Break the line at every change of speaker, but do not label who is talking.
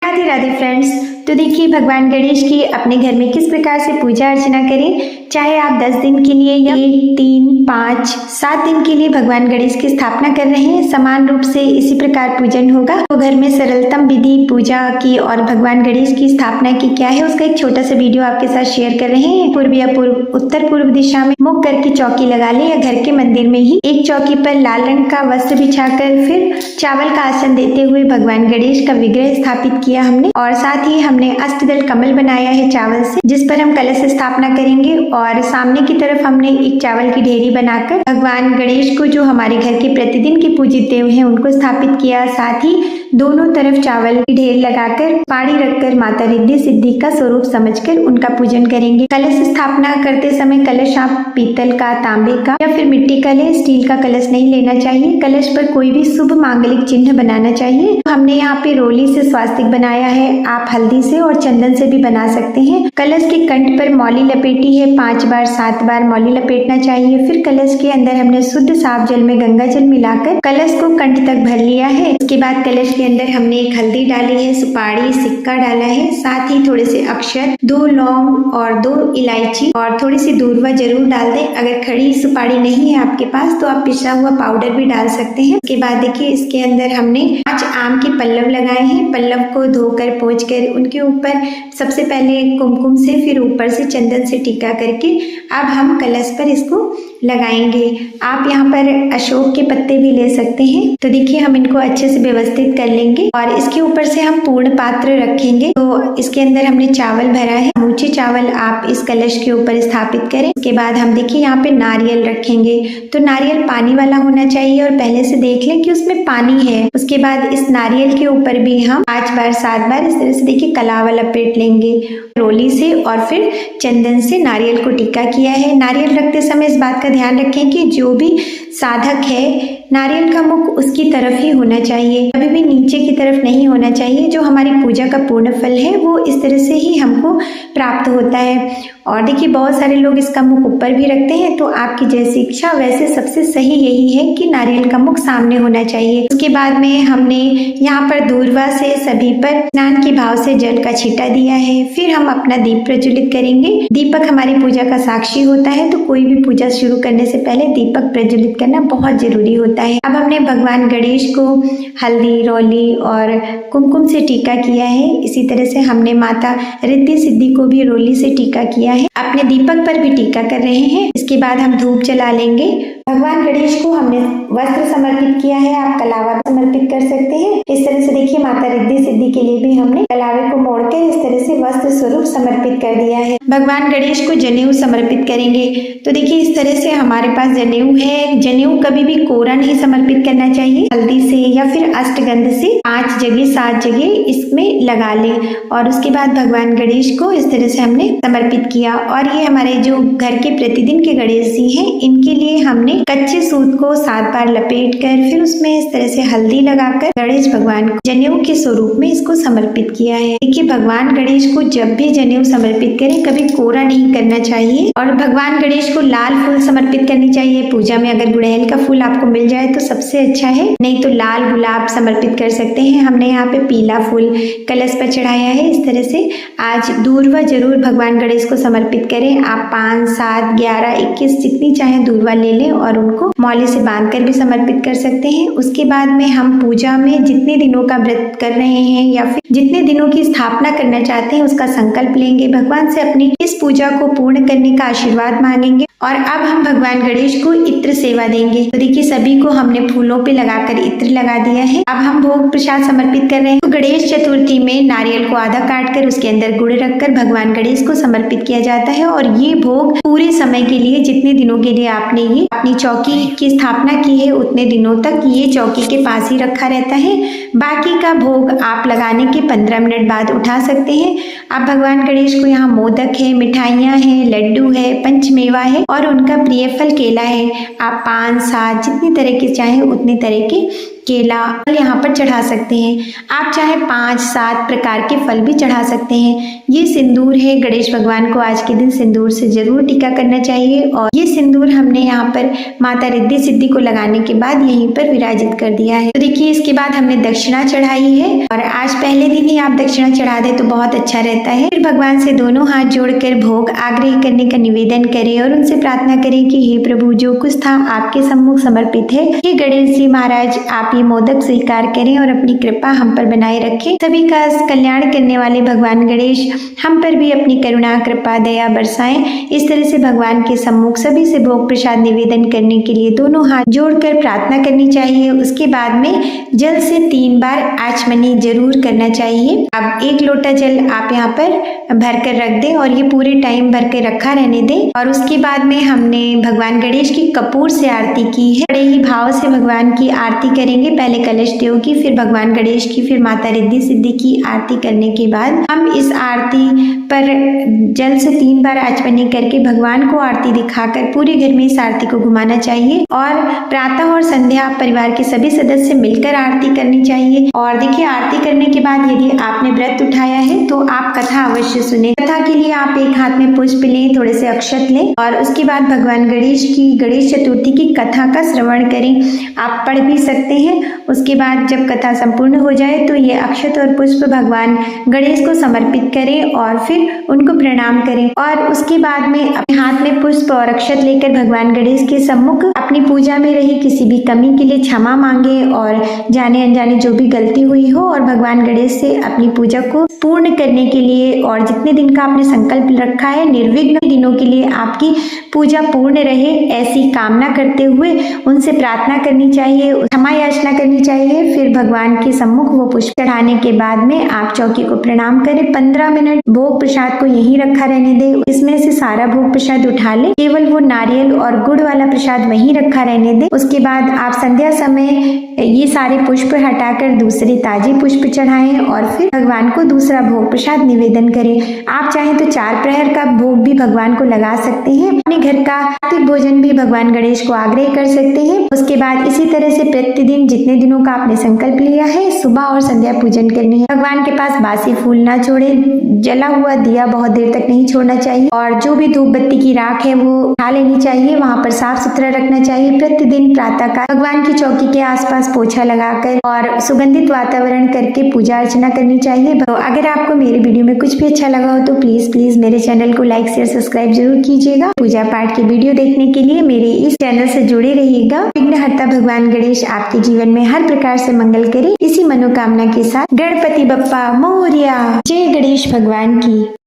Radhe Radhe friends. तो देखिए भगवान गणेश की अपने घर में किस प्रकार से पूजा अर्चना करें, चाहे आप 10 दिन के लिए या 1, 3, 5, 7 दिन के लिए भगवान गणेश की स्थापना कर रहे हैं, समान रूप से इसी प्रकार पूजन होगा। तो घर में सरलतम विधि पूजा की और भगवान गणेश की स्थापना की क्या है, उसका एक छोटा सा वीडियो आपके साथ शेयर कर रहे हैं। पूर्व या उत्तर पूर्व दिशा में मुख करके चौकी लगा ले या घर के मंदिर में ही एक चौकी पर लाल रंग का वस्त्र बिछाकर फिर चावल का आसन देते हुए भगवान गणेश का विग्रह स्थापित किया हमने, और साथ ही हमने अष्टदल कमल बनाया है चावल से, जिस पर हम कलश स्थापना करेंगे। और सामने की तरफ हमने एक चावल की ढेरी बनाकर भगवान गणेश को, जो हमारे घर के प्रतिदिन के पूजित देव हैं, उनको स्थापित किया। साथ ही दोनों तरफ चावल की ढेर लगाकर पानी रखकर माता रिद्धि सिद्धि का स्वरूप समझकर उनका पूजन करेंगे। कलश स्थापना करते समय कलश आप पीतल का, तांबे का या फिर मिट्टी का ले, स्टील का कलश नहीं लेना चाहिए। कलश पर कोई भी शुभ मांगलिक चिन्ह बनाना चाहिए। हमने यहाँ पे रोली से स्वास्तिक बनाया है, आप हल्दी से और चंदन से भी बना सकते हैं। कलश के कंठ पर मौली लपेटी है, 5 बार 7 बार मौली लपेटना चाहिए। फिर कलश के अंदर हमने शुद्ध साफ जल में गंगा जल मिलाकर कलश को कंठ तक भर लिया है। उसके बाद कलश के अंदर हमने एक हल्दी डाली है, सुपारी, सिक्का डाला है, साथ ही थोड़े से अक्षत, 2 लौंग और 2 इलायची और थोड़ी सी दूर्वा जरूर डाल दें। अगर खड़ी सुपारी नहीं है आपके पास तो आप पिसा हुआ पाउडर भी डाल सकते हैं। उसके बाद देखिए इसके अंदर हमने 5 आम के पल्लव लगाए हैं। पल्लव को धोकर पोंछकर उनके ऊपर सबसे पहले कुमकुम से, फिर ऊपर से चंदन से टीका करके अब हम कलश पर इसको लगाएंगे। आप यहाँ पर अशोक के पत्ते भी ले सकते हैं। तो देखिए हम इनको अच्छे से व्यवस्थित कर लेंगे और इसके ऊपर से हम पूर्ण पात्र रखेंगे। तो इसके अंदर हमने चावल भरा है, समूचे चावल आप इस कलश के ऊपर स्थापित करें। उसके बाद हम देखिए यहाँ पे नारियल रखेंगे। तो नारियल पानी वाला होना चाहिए और पहले से देख लें कि उसमें पानी है। उसके बाद इस नारियल के ऊपर भी हम 5 बार 7 बार इस तरह से देखिए कलावा लपेट लेंगे रोली से, और फिर चंदन से नारियल को टीका किया है। नारियल रखते समय इस बात का ध्यान रखें कि जो भी साधक है नारियल का मुख उसकी तरफ ही होना चाहिए, कभी भी नीचे की तरफ नहीं होना चाहिए। जो हमारी पूजा का पूर्ण फल है वो इस तरह से ही हमको प्राप्त होता है। और देखिए बहुत सारे लोग इसका मुख ऊपर भी रखते हैं, तो आपकी जैसी इच्छा, वैसे सबसे सही यही है कि नारियल का मुख सामने होना चाहिए। उसके बाद में हमने यहाँ पर दूर्वा से सभी पर स्नान के भाव से जल का छींटा दिया है। फिर हम अपना दीप प्रज्वलित करेंगे। दीपक हमारी पूजा का साक्षी होता है, तो कोई भी पूजा शुरू करने से पहले दीपक प्रज्वलित करना बहुत जरूरी होता है। अब हमने भगवान गणेश को हल्दी, रोली और कुमकुम से टीका किया है। इसी तरह से हमने माता रिद्धि सिद्धि को भी रोली से टीका किया है। अपने दीपक पर भी टीका कर रहे हैं। इसके बाद हम धूप जला लेंगे। भगवान गणेश को हमने वस्त्र समर्पित किया है, आप कलावा समर्पित कर सकते हैं। इस तरह से देखिए माता रिद्धि सिद्धि के लिए भी हमने कलावे को मोड़कर इस तरह से वस्त्र स्वरूप समर्पित कर दिया है। भगवान गणेश को जनेऊ समर्पित करेंगे। तो देखिए इस तरह से हमारे पास जनेऊ है। जनेऊ कभी भी कोरा नहीं समर्पित करना चाहिए, हल्दी से या फिर अष्टगंध से 5 जगह 7 जगह इसमें लगा ले। और उसके बाद भगवान गणेश को इस तरह से हमने समर्पित किया। और ये हमारे जो घर के प्रतिदिन के गणेश जी हैं, इनके लिए हमने कच्चे सूत को 7 बार लपेट कर फिर उसमें इस तरह से हल्दी लगाकर गणेश भगवान को जनेऊ के स्वरूप में इसको समर्पित किया है। देखिए भगवान गणेश को जब भी जनेऊ समर्पित करें कभी कोरा नहीं करना चाहिए। और भगवान गणेश को लाल फूल समर्पित करनी चाहिए। पूजा में अगर गुड़हल का फूल आपको मिल जाए तो सबसे अच्छा है, नहीं तो लाल गुलाब समर्पित कर सकते हैं। हमने यहाँ पे पीला फूल कलश पर चढ़ाया है। इस तरह से आज दूर्वा जरूर भगवान गणेश को समर्पित करें। आप 5, 7, 11, 21 जितनी चाहे दूर्वा ले लें और उनको मौली से बांधकर भी समर्पित कर सकते हैं। उसके बाद में हम पूजा में जितने दिनों का व्रत कर रहे हैं या फिर जितने दिनों की स्थापना करना चाहते हैं उसका संकल्प लेंगे। भगवान से अपनी इस पूजा को पूर्ण करने का आशीर्वाद मांगेंगे। और अब हम भगवान गणेश को इत्र सेवा देंगे। तो देखिए सभी को हमने फूलों पे लगाकर इत्र लगा दिया है। अब हम भोग प्रसाद समर्पित कर रहे हैं। तो गणेश चतुर्थी में नारियल को आधा काट कर उसके अंदर गुड़ रखकर भगवान गणेश को समर्पित किया जाता है। और ये भोग पूरे समय के लिए, जितने दिनों के लिए आपने ये अपनी चौकी की स्थापना की है उतने दिनों तक ये चौकी के पास ही रखा रहता है। बाकी का भोग आप लगाने के 15 मिनट बाद उठा सकते हैं। अब भगवान गणेश को यहाँ मोदक है, मिठाइयाँ हैं, लड्डू है, पंचमेवा है और उनका प्रिय फल केला है। आप 5, 7 जितनी तरह के चाहे उतने तरह के केला यहाँ पर चढ़ा सकते हैं। आप चाहे 5-7 प्रकार के फल भी चढ़ा सकते हैं। ये सिंदूर है, गणेश भगवान को आज के दिन सिंदूर से जरूर टीका करना चाहिए। और ये सिंदूर हमने यहाँ पर माता रिद्धि सिद्धि को लगाने के बाद यहीं पर विराजित कर दिया है। तो देखिए, इसके बाद हमने दक्षिणा चढ़ाई है और आज पहले दिन ही आप दक्षिणा चढ़ा दे तो बहुत अच्छा रहता है। फिर भगवान से दोनों हाथ जोड़कर भोग आग्रह करने का निवेदन करें और उनसे प्रार्थना करें कि हे प्रभु, जो कुछ था आपके सम्मुख समर्पित है। हे गणेश जी महाराज, आप ये मोदक स्वीकार करें और अपनी कृपा हम पर बनाए रखें। सभी का कल्याण करने वाले भगवान गणेश हम पर भी अपनी करुणा कृपा दया बरसाएं। इस तरह से भगवान के सम्मुख सभी से भोग प्रसाद निवेदन करने के लिए दोनों हाथ जोड़कर प्रार्थना करनी चाहिए। उसके बाद में जल से 3 बार आचमनी जरूर करना चाहिए। अब 1 लोटा जल आप यहाँ पर भर कर रख दें और ये पूरे टाइम भर के रखा रहने दें। और उसके बाद में हमने भगवान गणेश की कपूर से आरती की है। बड़े ही भाव से भगवान की आरती करेंगे। पहले कलश देव की, फिर भगवान गणेश की, फिर माता रिद्धि सिद्धि की आरती करने के बाद हम इस आरती पर जल से 3 बार आचमनी करके भगवान को आरती दिखाकर पूरे घर में इस आरती को घुमाना चाहिए। और प्रातः और संध्या परिवार के सभी सदस्य मिलकर आरती करनी चाहिए। और देखिए, आरती करने के बाद यदि आपने व्रत उठाया है तो आप कथा अवश्य सुने। कथा के लिए आप एक हाथ में पुष्प लें, थोड़े से अक्षत लें और उसके बाद भगवान गणेश की गणेश चतुर्थी की कथा का श्रवण करें। आप पढ़ भी सकते हैं। उसके बाद जब कथा संपूर्ण हो जाए तो ये अक्षत और पुष्प भगवान गणेश को समर्पित करें और फिर उनको प्रणाम करें। और उसके बाद में अपने हाथ में पुष्प और अक्षत लेकर भगवान गणेश के सम्मुख अपनी पूजा में रही किसी भी कमी के लिए क्षमा मांगे और जाने अनजाने जो भी गलती हुई हो और भगवान गणेश से अपनी पूजा को पूर्ण करने के लिए और जितने दिन का आपने संकल्प रखा है निर्विघ्न दिनों के लिए आपकी पूजा पूर्ण रहे, ऐसी कामना करते हुए उनसे प्रार्थना करनी चाहिए, क्षमा याचना करनी चाहिए। फिर भगवान के सम्मुख वो पुष्प चढ़ाने के बाद में आप चौकी को प्रणाम करें। 15 मिनट भोग प्रसाद को यहीं रखा रहने दें। इसमें से सारा भोग प्रसाद उठा ले, केवल वो नारियल और गुड़ वाला प्रसाद वहीं रखा रहने दें। उसके बाद आप संध्या समय ये सारे पुष्प हटाकर दूसरे ताजे पुष्प चढ़ाएं और फिर भगवान को दूसरा भोग प्रसाद निवेदन करें। आप चाहें तो 4 प्रहर का भोग भी भगवान को लगा सकते हैं। अपने घर का सात्विक भोजन भी भगवान गणेश को आग्रह कर सकते हैं। उसके बाद इसी तरह से प्रतिदिन जितने दिनों का आपने संकल्प लिया है सुबह और संध्या पूजन करनी है। भगवान के पास बासी फूल ना छोड़े, जला हुआ दिया बहुत देर तक नहीं छोड़ना चाहिए और जो भी धूप बत्ती की राख है वो उठा लेनी चाहिए, वहाँ पर साफ सुथरा रखना चाहिए। प्रतिदिन प्रातः काल भगवान की चौकी के आसपास पोछा लगाकर और सुगंधित वातावरण करके पूजा अर्चना करनी चाहिए। तो अगर आपको मेरी वीडियो में कुछ भी अच्छा लगा हो तो प्लीज मेरे चैनल को लाइक शेयर सब्सक्राइब जरूर कीजिएगा। पूजा पाठ की वीडियो देखने के लिए मेरे इस चैनल से जुड़े रहिएगा। विघ्नहर्ता भगवान गणेश आपके जीवन में हर प्रकार से मंगल करे, इसी मनोकामना के साथ गणपति बप्पा मोरया। जय गणेश भगवान की।